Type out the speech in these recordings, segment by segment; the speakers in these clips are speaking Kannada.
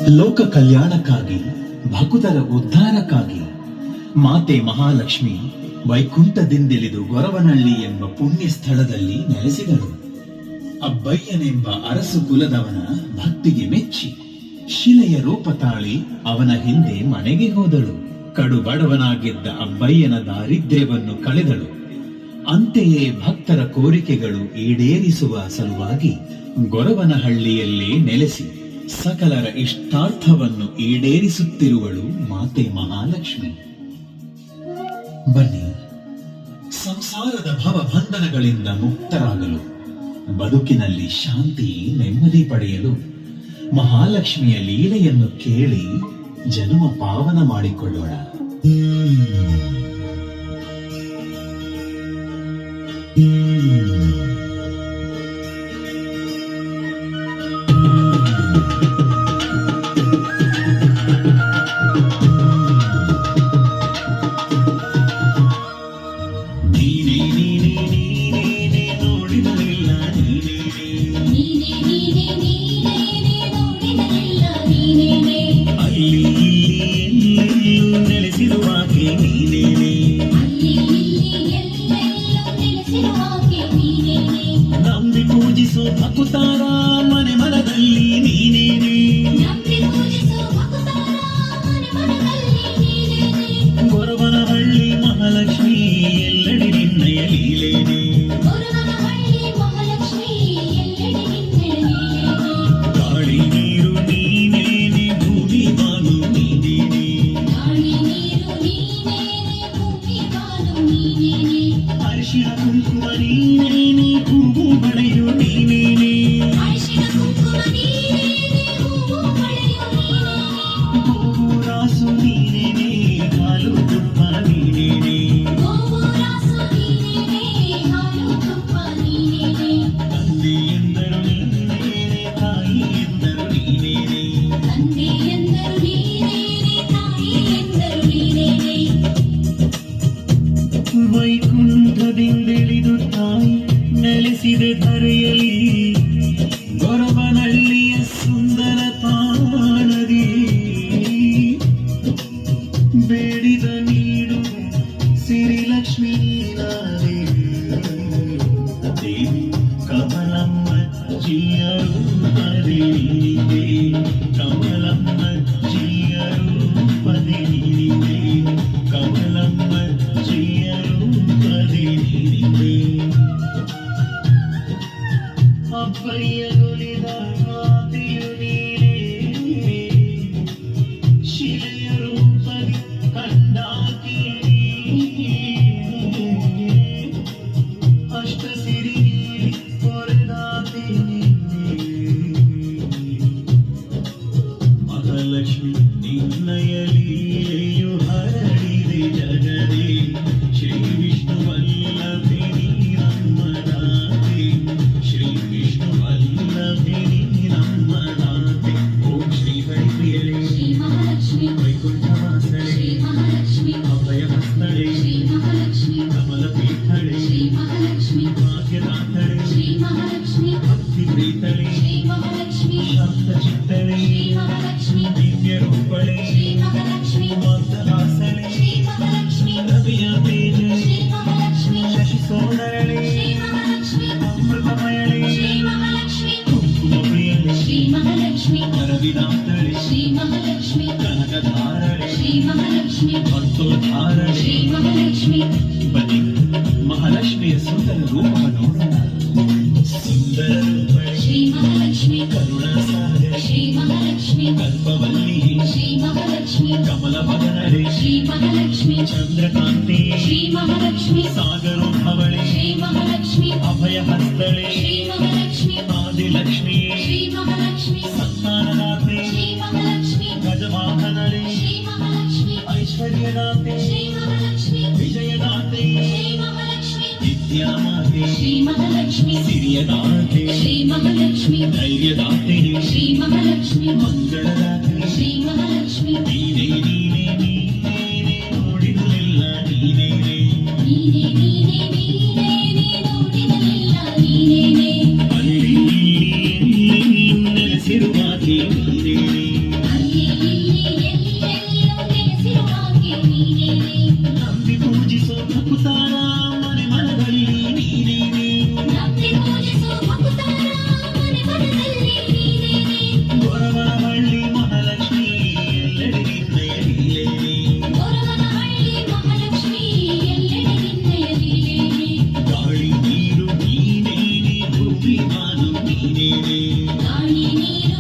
ಲೋಕ ಕಲ್ಯಾಣಕ್ಕಾಗಿ, ಭಕ್ತರ ಉದ್ಧಾರಕ್ಕಾಗಿ ಮಾತೆ ಮಹಾಲಕ್ಷ್ಮಿ ವೈಕುಂಠದಿಂದಿಳಿದು ಗೊರವನಹಳ್ಳಿ ಎಂಬ ಪುಣ್ಯ ಸ್ಥಳದಲ್ಲಿ ನೆಲೆಸಿದಳು. ಅಬ್ಬಯ್ಯನೆಂಬ ಅರಸು ಕುಲದವನ ಭಕ್ತಿಗೆ ಮೆಚ್ಚಿ ಶಿಲೆಯ ರೂಪ ತಾಳಿ ಅವನ ಹಿಂದೆ ಮನೆಗೆ ಹೋದಳು. ಕಡು ಬಡವನಾಗಿದ್ದ ಅಬ್ಬಯ್ಯನ ದಾರಿದ್ರ್ಯವನ್ನು ಕಳೆದಳು. ಅಂತೆಯೇ ಭಕ್ತರ ಕೋರಿಕೆಗಳು ಈಡೇರಿಸುವ ಸಲುವಾಗಿ ಗೊರವನಹಳ್ಳಿಯಲ್ಲೇ ನೆಲೆಸಿ ಸಕಲರ ಇಷ್ಟಾರ್ಥವನ್ನು ಈಡೇರಿಸುತ್ತಿರುವಳು ಮಾತೆ ಮಹಾಲಕ್ಷ್ಮಿ. ಬನ್ನಿ, ಸಂಸಾರದ ಭವಬಂಧನಗಳಿಂದ ಮುಕ್ತರಾಗಲು, ಬದುಕಿನಲ್ಲಿ ಶಾಂತಿ ನೆಮ್ಮದಿ ಪಡೆಯಲು ಮಹಾಲಕ್ಷ್ಮಿಯ ಲೀಲೆಯನ್ನು ಕೇಳಿ ಜನ್ಮ ಪಾವನ ಮಾಡಿಕೊಳ್ಳೋಣ. ನಂಬಿ ಪೂಜಿಸೋ ಭಕ್ತಾರ ಮನೆ ಮನದಲ್ಲಿ ನೀನೇನೆ, ಗೊರವನಹಳ್ಳಿ ಮಹಾಲಕ್ಷ್ಮಿ ಎಲ್ಲೆಡೆ ನಿನ್ನಯ ಲೀಲೇನೆ. ಗಾಳಿ ನೀರು ನೀನೇನೆ, ಭೂಮಿ ಬಾನು ನೀನೇನೆ, ಅರಿಶಿಣ ಕುಂಕುಮ ನೀನೇನೆ, ಹೂವು ಬಳೆಯು ನೀನೇನೆ, ಗೋವು ರಾಸು ನೀನೇನೆ, ಹಾಲು ತುಪ್ಪ ನೀನೇನೆ, ತಂದೆ ಎಂದರು ನೀನೇನೆ, ತಾಯಿ ಎಂದರು ನೀನೇನೆ. ವೈಕುಂಠದಿಂದಿಳಿದು ತಾಯಿ ನೆಲೆಸಿದೆ ಧರೆಯಲ್ಲಿ, ಗೊರವನಹಳ್ಳಿಯ ಸುಂದರ ತಾಣದಿ. ಬೇಡಿದ ನೀಡು ಸಿರಿಲಕ್ಷ್ಮೀ ದೇವಿ ಕಮಲಮ್ಮ ಜಿಯರು ಪದೇನಿದೆ, ಕಮಲಮ್ಮ ಜಿಯರು ಪದೇನಿದೆ, ಕಮಲಮ್ಮ ಜಿಯರು ಪದೇನಿದೆ. ಅಬ್ಬಯ್ಯ ಗುಲಿದ ಮಾತೆಯು ನೀನೇ, ಶಿಲೆಯ ರೂಪದಿ ಕಂಡಾಕಿ ಅಷ್ಟ ಸಿರಿ ಕೊರೆದಾತೆ ಮಹಾಲಕ್ಷ್ಮಿ ನಿನ್ನಯ ಲೀಲೆಯು ಹರಡಿದೆ ಜಗದೇ. ಶ್ರೀ ವಿಷ್ಣು ವಲ್ಲಭಿನಿ ನಮ್ಮದಾತೆ, ಶ್ರೀ ವಿಷ್ಣು ವಲ್ಲಭಿನಿ ನಮ್ಮದಾತೆ. ಓಂ ಶ್ರೀ ಹರಿಪ್ರಿಯಳೇ, ವೈಕುಂಠವಾಸಳೇ, ಅಭಯ ಹಸ್ತಳೇ, ಕಮಲ ಪೀಠಳೇ, ಭಾಗ್ಯದಾತಳೇ, ಭಕ್ತಿ ಪ್ರೀತಳೇ, ಶಾಂತ ಚಿತ್ತಳೇ, ದಿವ್ಯ ರೂಪಳೇ, ಮಂದಹಾಸಳೇ, ರವಿಯ ತೇಜಳೇ, ಶಶಿ ಸೋದರಳೇ, ಅಮೃತಮಯಳೇ, ಕುಂಕುಮ ಪ್ರಿಯಳೇ, ಅರವಿದಾಂತಳೇ, ಕನಕಧಾರಳೇ, ಭಕ್ತೋದ್ಧಾರಳೇ. ಬನ್ನಿ, ಮಹಾಲಕ್ಷ್ಮಿಯ ಸುಂದರ ರೂಪವನ್ನು ನೋಡೋಣ. ಸುಂದರ ರೂಪಳೇ, ಕರುಣಾಸಾಗರೇ, ಕಲ್ಪವಲ್ಲಿ, ಕಮಲ ಬದನಳೇ, ಚಂದ್ರಕಾಂತಿ, ಸಾಗರೋದ್ಭವಳೇ, ಅಭಯ ಹಸ್ತಳೇ, ಆದಿಲಕ್ಷ್ಮೀ, ಸಂತಾನದಾತೆ, ಗಜವಾಹನಳೇ, ಐಶ್ವರ್ಯದಾತೆ, ವಿಜಯದಾತೆ, ವಿದ್ಯಾಮಾತೆ, ಸಿರಿಯದಾತೆ, ಧೈರ್ಯದಾತೆ, ಮಂಗಳದಾತೆ. ನೀನೇ ನೀನೇ ನೀನೇ ನೋಡಿದಲೆಲ್ಲ ನೀನೇನೆ, ಅಲ್ಲಿ ನೆಲೆಸಿರುವಾಗೆ ನೀನೇನೆ.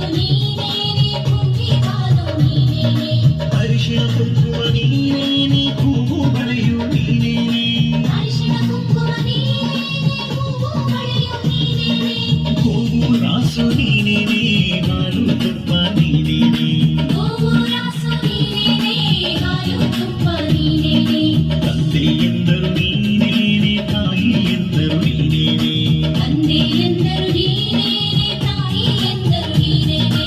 ನೀನೇನೆ ಕುಂಕಿ ಕಾಲು ನೀನೇನೆ ಅರಿಶಿಣ ಕುಂಕುಮ ನೀನೇನೆ ಹೂವು ಬಳೆಯು ನೀನೇನೆ ಅರಿಶಿಣ ಕುಂಕುಮ ನೀನೇನೆ ಹೂವು ಬಳೆಯು ನೀನೇನೆ ಗೋವು ರಾಸು ನೀನೇನೆ ಹಾಲು ತುಪ್ಪ ನೀನೇನೆ ಗೋವು ರಾಸು ನೀನೇನೆ ಹಾಲು ತುಪ್ಪ ನೀನೇನೆ ತಂದೆ ಎಂದರು ನೀನೇನೆ ತಾಯಿ ಎಂದರು ನೀನೇನೆ ತಂದೆ ಎಂದರು ನೀನೇನೆ ತಾಯಿ ಎಂದರು ನೀನೇನೆ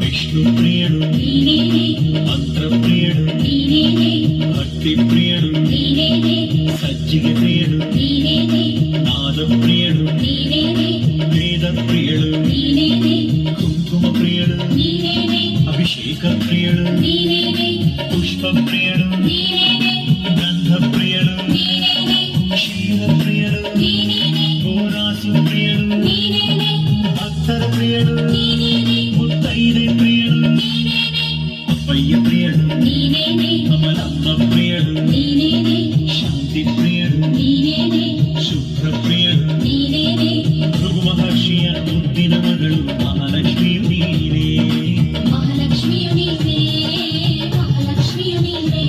ವಿಷ್ಣು ಪ್ರಿಯಳು ನೀನೇನೆ ಮಂತ್ರ ಪ್ರಿಯಳು ನೀನೇನೆ ಭಕ್ತಿ ಪ್ರಿಯಳು ನೀನೇನೆ ಸಜ್ಜಿಗೆ ಪ್ರಿಯಳು ನೀನೇನೆ ನಾದ ಪ್ರಿಯಳು ನೀನೇನೆ ವೇದ ಪ್ರಿಯಳು ನೀನೇನೆ ಕುಂಕುಮ ಪ್ರಿಯಳು ನೀನೇನೆ ಅಭಿಷೇಕ ಪ್ರಿಯಳು ನೀನೇನೆ ಪುಷ್ಪ ಪ್ರಿಯಳು ನೀನೇನೆ ಗಂಧ ಪ್ರಿಯಳು ನೀನೇನೆ ಕ್ಷೀರ ಪ್ರಿಯಳು ನೀನೇನೆ ಗೋರಾಸು ಪ್ರಿಯಳು ನೀನೇನೆ ಭಕ್ತರ ಪ್ರಿಯಳು ನೀನೇನೆ ಮುತ್ತೈದೆ ಪ್ರಿಯಳು ನೀನೇನೆ ಅಪ್ಪಯ್ಯ ಪ್ರಿಯಳು ನೀನೇನೆ ಕಮಲಮ್ಮ ಪ್ರಿಯಳು ನೀನೇನೆ ಶಾಂತಿ ಪ್ರಿಯಳು ನೀನೇನೆ ಶುಭ್ರ ಪ್ರಿಯಳು ನೀನೇನೆ ಭೃಗು ಮಹರ್ಷಿಯ ಮುದ್ದಿನ ಮಗಳು ಮಹಾಲಕ್ಷ್ಮಿಯು ನೀನೇ ಮಹಾಲಕ್ಷ್ಮಿಯು ನೀನೇ ಮಹಾಲಕ್ಷ್ಮಿಯು ನೀನೇ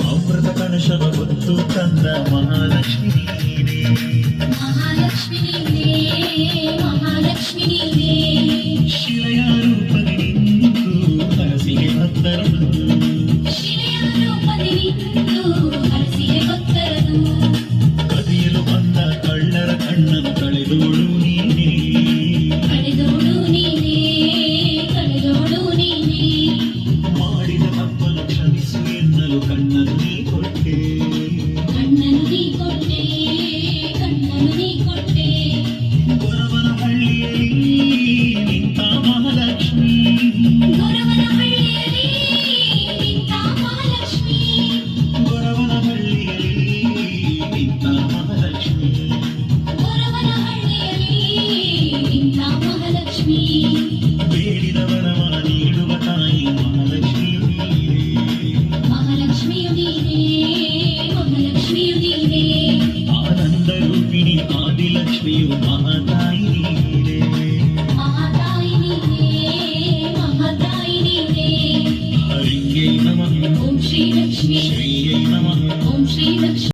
ಅಮೃತ ಕಲಶವ ಹೊತ್ತು ತಂದ ಮಹಾಲಕ್ಷ್ಮಿ ನೀನೇ ಮಹಾಲಕ್ಷ್ಮಿ ನೀನೇ ಮಹಾಲಕ್ಷ್ಮಿ ನೀನೇ ಶಿಲೆಯ ರೂಪದಿ ನಿಂತು ಹರಸಿಗೆ ಭಕ್ತರನು ಶಿಲೆಯ ರೂಪದಿ ನಿಂತು ಹರಸಿಗೆ ಭಕ್ತರನು ಕದಿಯಲು ಬಂದ ಕಳ್ಳರ ಕಣ್ಣನ್ನು ಕಳೆದೋಳು ನೀನೇ ಕಳೆದೋಡು ನೀನೇ ಕಳೆದೋಡು ನೀನೇ ಮಾಡಿದ ತಪ್ಪನ್ನು ಕ್ಷಮಿಸು ಎನ್ನಲು ಕಣ್ಣನ್ನು ನೀ ಕೊಟ್ಟೆ ಕಣ್ಣನು ನೀ ಕೊಟ್ಟೆ ಕಣ್ಣನು ನೀ ಕೊಟ್ಟೆ ಗೊರವನ ಹಳ್ಳಿಯಲ್ಲಿ ನಿಂತ ಮಹಾಲಕ್ಷ್ಮಿ ಗೊರವನ ಹಳ್ಳಿಯಲ್ಲಿ ನಿಂತ ಮಹಾಲಕ್ಷ್ಮಿ ಗೊರವನ ಹಳ್ಳಿಯಲ್ಲಿ ನಿಂತ ಮಹಾಲಕ್ಷ್ಮಿ ಗೊರವನ ಹಳ್ಳಿಯಲ್ಲಿ ನಿಂತ ಮಹಾಲಕ್ಷ್ಮಿ ಬೇಡಿದವರವ ನೀಡುವ ತಾಯಿ ಮಹಾಲಕ್ಷ್ಮಿಯು ನೀನೇ ಮಹಾಲಕ್ಷ್ಮಿಯು ನೀನೇ ಮಹಾಲಕ್ಷ್ಮಿಯು ನೀನೇ ಆನಂದ ರೂಪಿಣಿ ಆದಿಲಕ್ಷ್ಮಿಯು ಮಹಾತಾಯಿ ನೀನೇ ಮಹಾತಾಯಿ ನೀನೇ ಮಹಾತಾಯಿ ನೀನೇ ಹರಿಯೈ ನಮಃ ಓಂ ಶ್ರೀ ಲಕ್ಷ್ಮಿ ಶ್ರೀಯೈ ನಮಃ ಓಂ ಶ್ರೀ ಲಕ್ಷ್ಮಿ